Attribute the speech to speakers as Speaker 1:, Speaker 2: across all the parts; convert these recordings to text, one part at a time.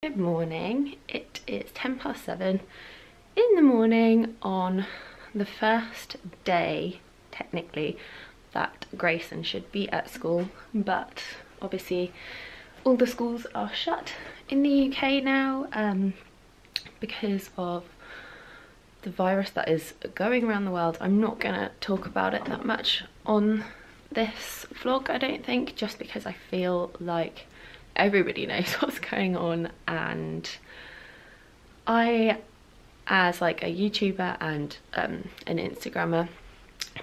Speaker 1: Good morning. It is 7:10 in the morning on the first day, technically, that Grayson should be at school, but obviously all the schools are shut in the UK now because of the virus that is going around the world. I'm not gonna talk about it that much on this vlog, I don't think, just because I feel like everybody knows what's going on, and I, as like a YouTuber and an Instagrammer,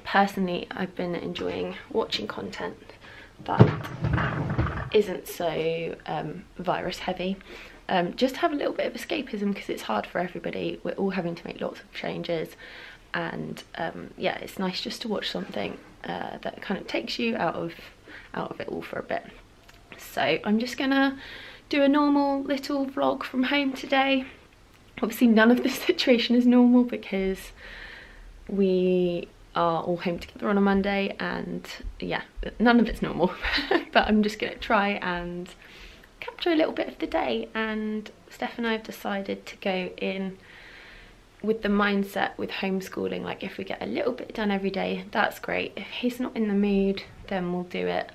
Speaker 1: personally I've been enjoying watching content that isn't so virus heavy, just have a little bit of escapism because it's hard for everybody. We're all having to make lots of changes, and yeah, it's nice just to watch something that kind of takes you out of it all for a bit. So I'm just gonna do a normal little vlog from home today. Obviously none of this situation is normal because we are all home together on a Monday, and yeah, none of it's normal. But I'm just gonna try and capture a little bit of the day, and Steph and I have decided to go in with the mindset with homeschooling, like if we get a little bit done every day, that's great. If he's not in the mood, then we'll do it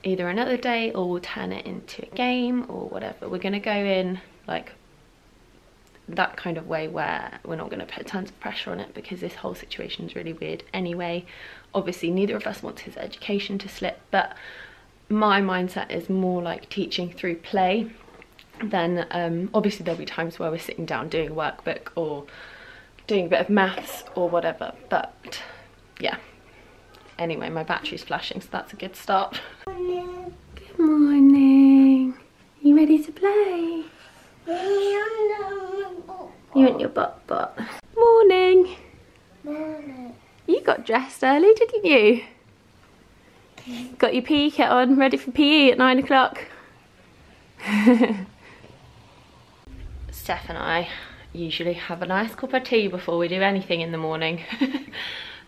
Speaker 1: either another day or we'll turn it into a game or whatever. We're gonna go in like that kind of way where we're not gonna put tons of pressure on it, because this whole situation is really weird anyway. Obviously neither of us wants his education to slip, but my mindset is more like teaching through play. Then obviously there'll be times where we're sitting down doing a workbook or doing a bit of maths or whatever, but yeah. Anyway, my battery's flashing, so that's a good start. Good morning. You ready to play? You want your butt? Morning.
Speaker 2: Morning.
Speaker 1: You got dressed early, didn't you? Got your PE kit on, ready for PE at 9 o'clock. Steph and I usually have a nice cup of tea before we do anything in the morning.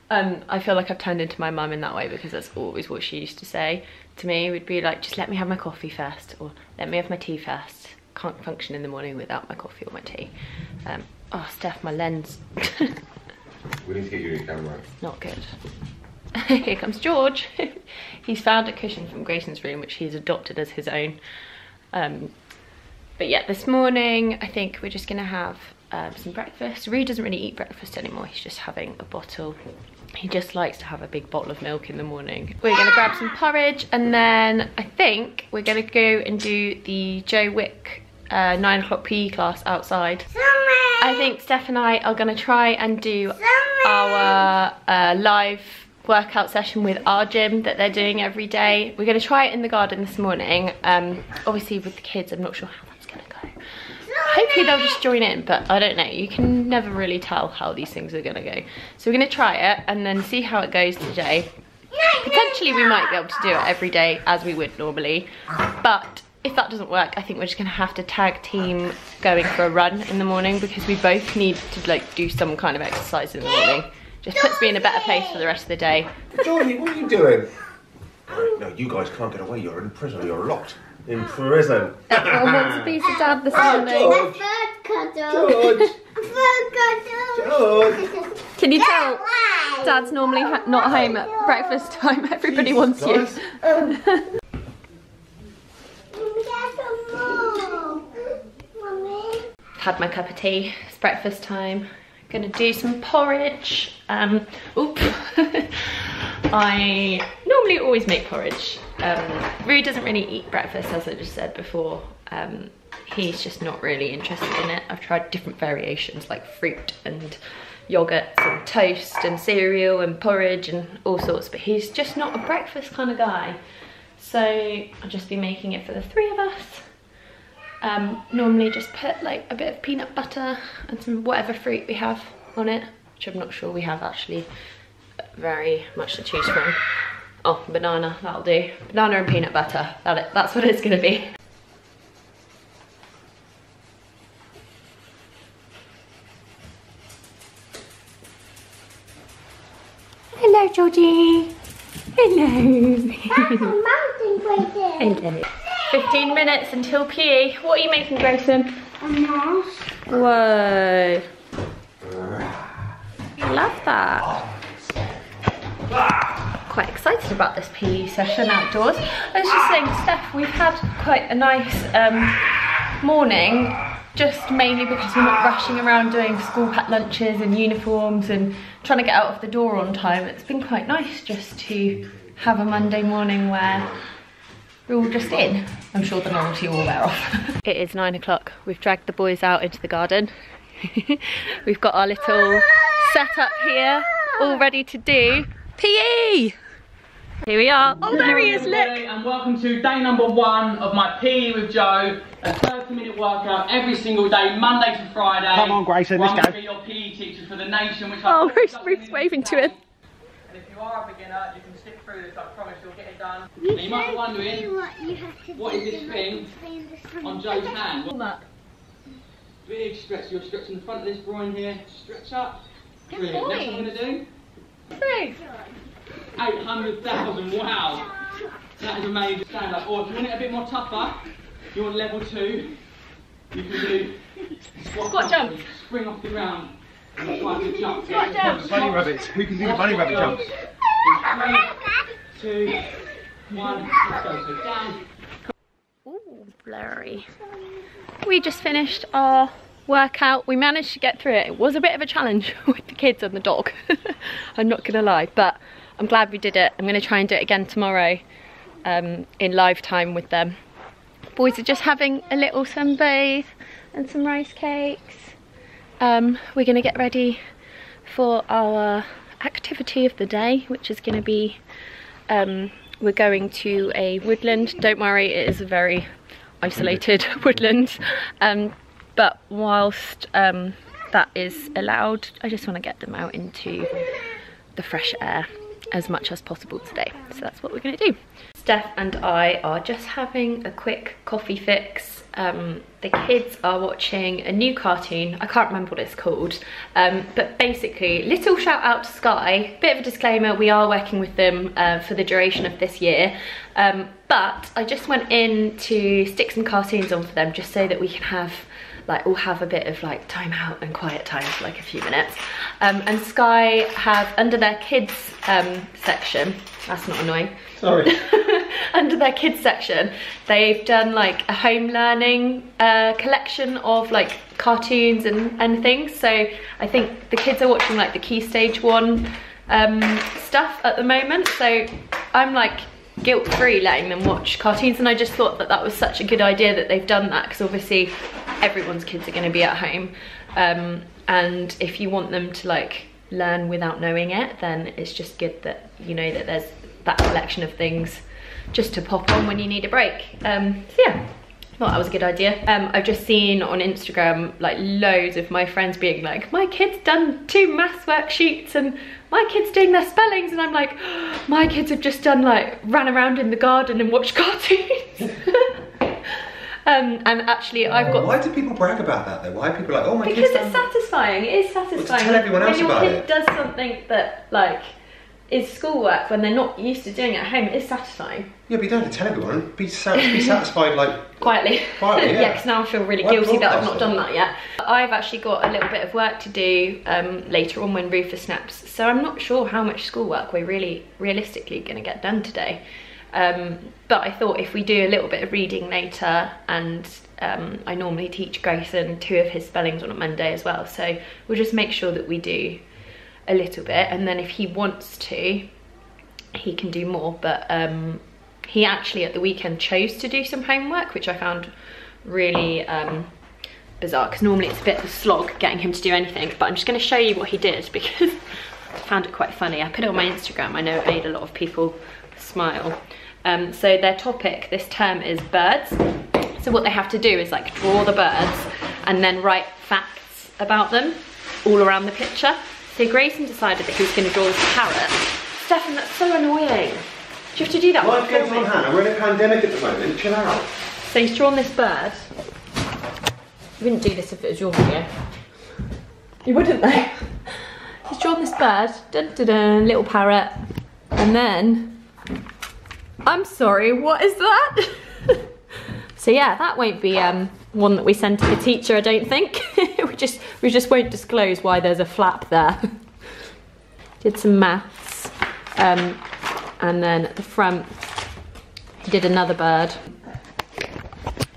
Speaker 1: I feel like I've turned into my mum in that way, because that's always what she used to say to me. Would be like, just let me have my coffee first, or let me have my tea first. Can't function in the morning without my coffee or my tea. Oh, Steph, my lens.
Speaker 3: We need to get you a new camera.
Speaker 1: Not good. Here comes George. He's found a cushion from Grayson's room, which he's adopted as his own. But yeah, this morning I think we're just gonna have some breakfast. Ree doesn't really eat breakfast anymore. He's just having a bottle. He just likes to have a big bottle of milk in the morning. We're gonna grab some porridge, and then I think we're gonna go and do the Joe Wick 9 o'clock PE class outside. I think Steph and I are gonna try and do our live workout session with our gym that they're doing every day. We're gonna try it in the garden this morning. Obviously with the kids, I'm not sure how that's gonna go. Hopefully they'll just join in, but I don't know. You can never really tell how these things are gonna go. So we're gonna try it and then see how it goes today. Potentially we might be able to do it every day as we would normally, but if that doesn't work, I think we're just gonna have to tag team going for a run in the morning, because we both need to like do some kind of exercise in the morning. Just puts me in a better place for the rest of the day.
Speaker 3: Johnny, what are you doing? No, you guys can't get away. You're in prison. You're locked in prison.
Speaker 1: Everyone wants a piece of Dad this morning.
Speaker 3: George. George.
Speaker 1: Can you tell Dad's normally not home at breakfast time? Everybody wants you. Had my cup of tea. It's breakfast time. Gonna do some porridge. Oop. I normally always make porridge. Rue doesn't really eat breakfast, as I just said before. He's just not really interested in it. I've tried different variations like fruit and yogurts and toast and cereal and porridge and all sorts, but he's just not a breakfast kind of guy. So I'll just be making it for the three of us. Normally just put like a bit of peanut butter and some whatever fruit we have on it, which I'm not sure we have actually very much to choose from. Oh, banana, that'll do. Banana and peanut butter, that's what it's gonna be. Hello, Georgie. Hello.
Speaker 2: That's a mountain right there.
Speaker 1: Hello. 15 minutes until PE. What are you making, Grayson?
Speaker 2: A mask.
Speaker 1: Whoa. Love that. Quite excited about this PE session outdoors. I was just saying to Steph, we've had quite a nice morning, just mainly because we're not rushing around doing school packed lunches and uniforms and trying to get out of the door on time. It's been quite nice just to have a Monday morning where we're all just in. I'm sure the novelty will wear off. It is 9 o'clock. We've dragged the boys out into the garden. We've got our little setup here, all ready to do PE. Here we are. Oh, there he is, look.
Speaker 4: And welcome to day number 1 of my PE with Joe. A 30-minute workout every single day, Monday to Friday.
Speaker 5: Come on, Grayson, let's go.
Speaker 4: I'm going to be your PE teacher for the nation, which
Speaker 1: Oh, Ruth's waving to him.
Speaker 4: And if you are a beginner, you can stick through this. I promise you'll get it done. Now, you might be wondering, what is this thing on Joe's hand? Big stretch. You're stretching the front of this groin here. Stretch up. Brilliant. Next I'm going to do. 800,000. Wow. That is amazing. Stand up. Or if you want it a bit more tougher, you want level 2, you can do
Speaker 1: Squat jump.
Speaker 4: Spring off the ground. And try to jump.
Speaker 1: Squat jump.
Speaker 5: Bunny rabbits. Who can do the bunny rabbit jumps?
Speaker 4: 3, 2, 1. Let's go. So down.
Speaker 1: Ooh, blurry. We just finished our workout. We managed to get through it. It was a bit of a challenge with the kids and the dog. I'm not gonna lie, but I'm glad we did it. I'm gonna try and do it again tomorrow in live time with them. Boys are just having a little sunbathe and some rice cakes. We're gonna get ready for our activity of the day, which is gonna be, we're going to a woodland. Don't worry, it is a very isolated woodland. But whilst that is allowed, I just want to get them out into the fresh air as much as possible today. So that's what we're going to do. Steph and I are just having a quick coffee fix. The kids are watching a new cartoon. I can't remember what it's called. But basically, little shout out to Sky. Bit of a disclaimer, we are working with them for the duration of this year. But I just went in to stick some cartoons on for them just so that we can have all have a bit of time out and quiet time for a few minutes. And Sky have, under their kids section, that's not annoying. Sorry. Under their kids section, they've done a home learning collection of cartoons and things. So I think the kids are watching the Key Stage 1 stuff at the moment. So I'm guilt-free letting them watch cartoons, and I just thought that was such a good idea that they've done that, because obviously everyone's kids are going to be at home, and if you want them to learn without knowing it, then it's just good that you know that there's that collection of things just to pop on when you need a break. So yeah, I thought that was a good idea. I've just seen on Instagram loads of my friends being my kid's done 2 maths worksheets and my kid's doing their spellings, and I'm my kids have just done ran around in the garden and watched cartoons. And actually I've got...
Speaker 3: Why do people brag about that though? Why are people oh my
Speaker 1: because
Speaker 3: kid's
Speaker 1: it's satisfying. It is satisfying.
Speaker 3: Well, to tell everyone else about it.
Speaker 1: When your kid does something that is schoolwork when they're not used to doing it at home, it is satisfying.
Speaker 3: Yeah, but you don't have to tell everyone. Be satisfied
Speaker 1: quietly.
Speaker 3: Quietly, yeah.
Speaker 1: Because now I feel really guilty that I've not done that yet. I've actually got a little bit of work to do later on when Rufus snaps, so I'm not sure how much schoolwork we're really realistically going to get done today. But I thought if we do a little bit of reading later, and I normally teach Grayson 2 of his spellings on a Monday as well, so we'll just make sure that we do a little bit, and then if he wants to, he can do more. But he actually at the weekend chose to do some homework, which I found really bizarre, because normally it's a bit of a slog getting him to do anything. But I'm just going to show you what he did, because I found it quite funny. I put it on my Instagram. I know it made a lot of people smile. So their topic this term is birds. So what they have to do is draw the birds and then write facts about them all around the picture. So Grayson decided that he was going to draw this parrot. Stefan, that's so annoying. Do you have to do that?
Speaker 3: Life goes on, Hannah. We're in a pandemic at the moment. Chill out.
Speaker 1: So he's drawn this bird. You wouldn't do this if it was your video. You wouldn't though. He's drawn this bird, dun, dun, dun, little parrot, and then, I'm sorry, what is that? So yeah, that won't be one that we send to the teacher, I don't think. we just won't disclose why there's a flap there. Did some maths, and then at the front he did another bird.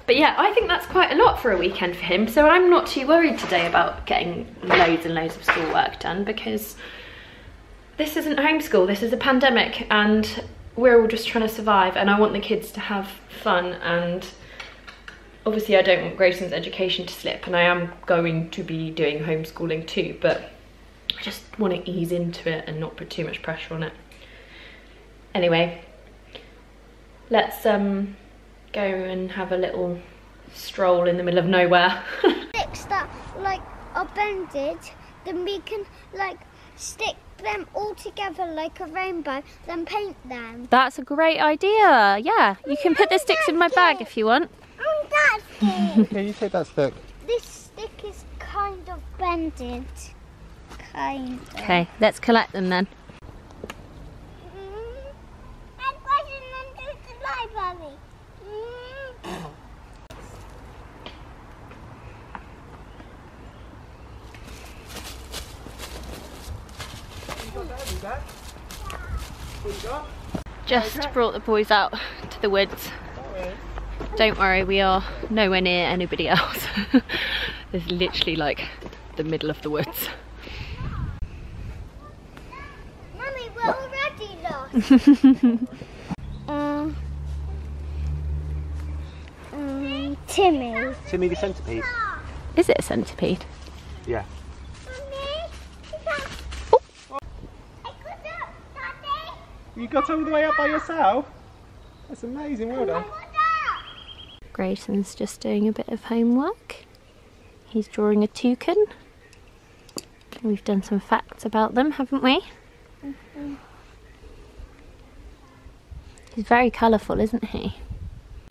Speaker 1: But yeah, I think that's quite a lot for a weekend for him, so I'm not too worried today about getting loads and loads of schoolwork done, because this isn't homeschool, this is a pandemic, and we're all just trying to survive, and I want the kids to have fun, and obviously I don't want Grayson's education to slip, and I am going to be doing homeschooling too, but I just want to ease into it and not put too much pressure on it. Anyway, let's go and have a little stroll in the middle of nowhere.
Speaker 2: Sticks that like are bended, then we can like stick them all together like a rainbow, then paint them.
Speaker 1: That's a great idea. Yeah, you can put the sticks in my bag if you want.
Speaker 2: That stick.
Speaker 5: Okay, you take that stick.
Speaker 2: This stick is kind of bended. Kind of.
Speaker 1: Okay, let's collect them then.
Speaker 2: I'm going into the library.
Speaker 1: Just brought the boys out to the woods. Don't worry, we are nowhere near anybody else. There's literally like the middle of the woods.
Speaker 2: Mummy, we're already lost. Timmy.
Speaker 5: Timmy the centipede.
Speaker 1: Is it a centipede?
Speaker 5: Yeah. You got all the way up by yourself? That's amazing, well done.
Speaker 1: Grayson's just doing a bit of homework. He's drawing a toucan. We've done some facts about them, haven't we? Mm-hmm. He's very colourful, isn't he?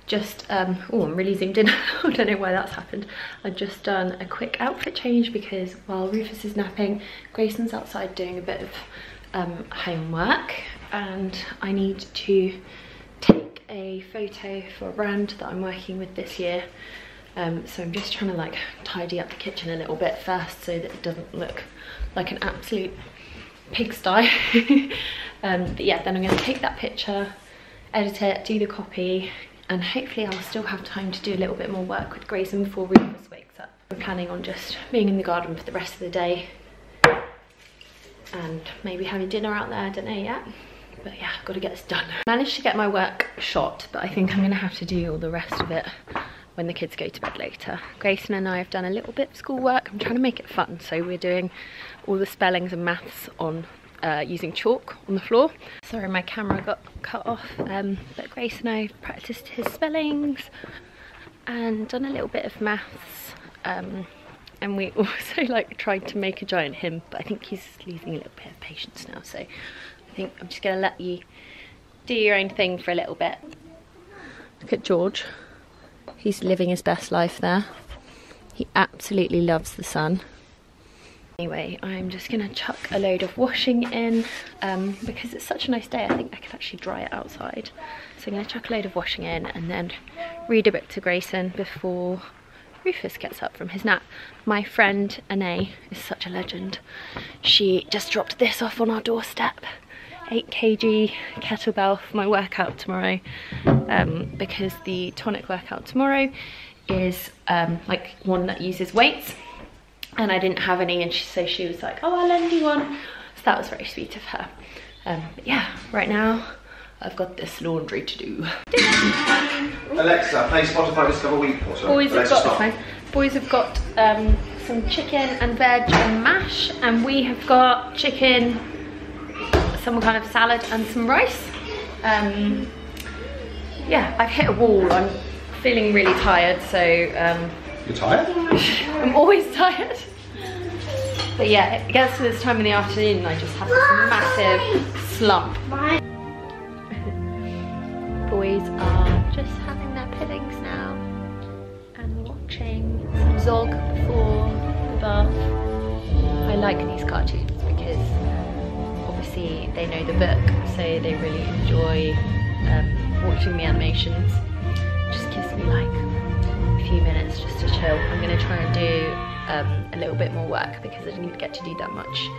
Speaker 1: Just, oh, I'm really zoomed in. I don't know why that's happened. I've just done a quick outfit change because while Rufus is napping, Grayson's outside doing a bit of homework, and I need to take a photo for a brand that I'm working with this year. So I'm just trying to like tidy up the kitchen a little bit first so that it doesn't look like an absolute pigsty. But yeah, then I'm going to take that picture, edit it, do the copy, and hopefully I'll still have time to do a little bit more work with Grayson before Rufus wakes up. I'm planning on just being in the garden for the rest of the day and maybe having dinner out there, I don't know yet. But yeah, I've got to get this done. Managed to get my work shot, but I think I'm going to have to do all the rest of it when the kids go to bed later. Grayson and I have done a little bit of schoolwork. I'm trying to make it fun, so we're doing all the spellings and maths on using chalk on the floor. Sorry, my camera got cut off, but Grace and I practiced his spellings and done a little bit of maths. And we also like tried to make a giant hymn, but I think he's losing a little bit of patience now, so I think I'm just gonna let you do your own thing for a little bit. Look at George. He's living his best life there. He absolutely loves the sun. Anyway, I'm just gonna chuck a load of washing in because it's such a nice day. I think I could actually dry it outside. So I'm gonna chuck a load of washing in and then read a bit to Grayson before Rufus gets up from his nap. My friend Anae is such a legend. She just dropped this off on our doorstep. 8 kg kettlebell for my workout tomorrow, because the tonic workout tomorrow is like one that uses weights, and I didn't have any, and so she was like, oh, I'll lend you one. So that was very sweet of her. But yeah, right now I've got this laundry to do.
Speaker 3: Alexa, play Spotify Discover Week or so.
Speaker 1: Boys have got some chicken and veg and mash, and we have got chicken, some kind of salad and some rice. Yeah, I've hit a wall. I'm feeling really tired, so
Speaker 3: You're tired?
Speaker 1: I'm always tired. But yeah, it gets to this time in the afternoon and I just have this massive slump. Boys are just having their puddings now and watching some Zog before the bath. I like these cartoons because obviously they know the book, so they really enjoy watching the animations. Just gives me like a few minutes just to chill. I'm going to try and do a little bit more work because I didn't get to do that much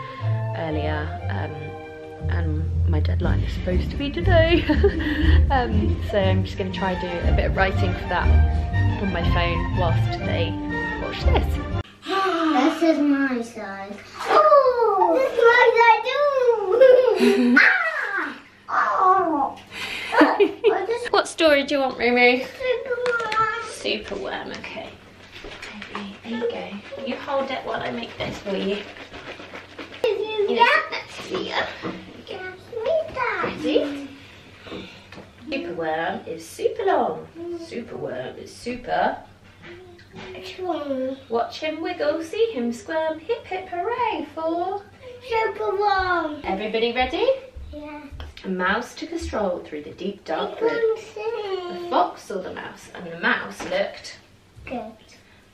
Speaker 1: earlier, and my deadline is supposed to be today. So I'm just going to try and do a bit of writing for that on my phone whilst they watch this.
Speaker 2: This is my side. Oh, this is my side too. Oh.
Speaker 1: What story do you want, Rumi?
Speaker 2: Superworm.
Speaker 1: Superworm, okay. There you go. You hold it while I make this for you. Ready? Superworm is super long. Superworm is super. Watch him wiggle, see him squirm. Hip hip hooray for
Speaker 2: Superworm.
Speaker 1: Everybody ready?
Speaker 2: Yeah.
Speaker 1: A mouse took a stroll through the deep dark wood. The fox saw the mouse, and the mouse looked
Speaker 2: Good.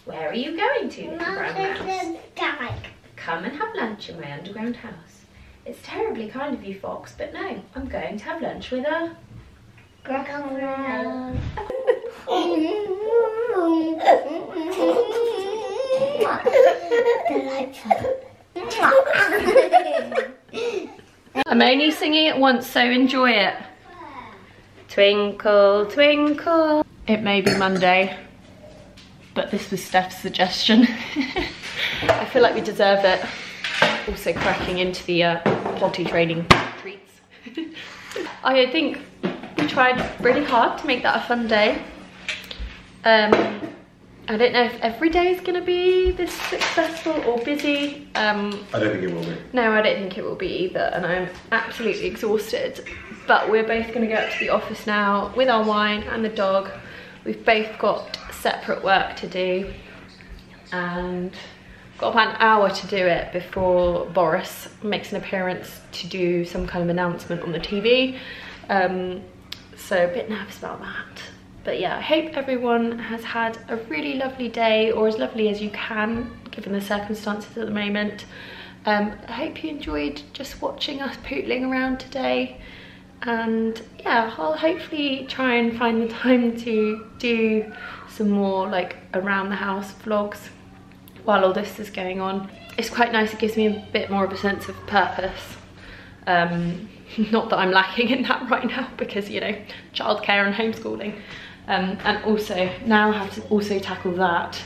Speaker 1: Where are you going to, little brown mouse?
Speaker 2: Sky.
Speaker 1: Come and have lunch in my underground house. It's terribly kind of you, fox, but no, I'm going to have lunch with a
Speaker 2: crocodile.
Speaker 1: I'm only singing it once, so enjoy it. Twinkle, twinkle. It may be Monday, but this was Steph's suggestion. I feel like we deserve it. Also cracking into the potty training treats. I think we tried really hard to make that a fun day. I don't know if every day is going to be this successful or busy.
Speaker 3: I don't think it will be.
Speaker 1: No, I don't think it will be either, and I'm absolutely exhausted. But we're both going to go up to the office now with our wine and the dog. We've both got separate work to do, and got about an hour to do it before Boris makes an appearance to do some kind of announcement on the TV. So a bit nervous about that. But yeah, I hope everyone has had a really lovely day, or as lovely as you can, given the circumstances at the moment. I hope you enjoyed just watching us pootling around today. And yeah, I'll hopefully try and find the time to do some more like around the house vlogs while all this is going on. It's quite nice, it gives me a bit more of a sense of purpose. Not that I'm lacking in that right now because, you know, childcare and homeschooling. And also now I have to also tackle that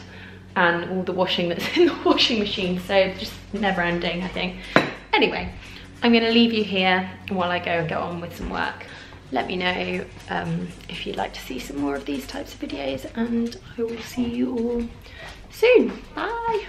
Speaker 1: and all the washing that's in the washing machine, so it's just never ending, I think. Anyway, I'm going to leave you here while I go and get on with some work. Let me know if you'd like to see some more of these types of videos, and I will see you all soon. Bye.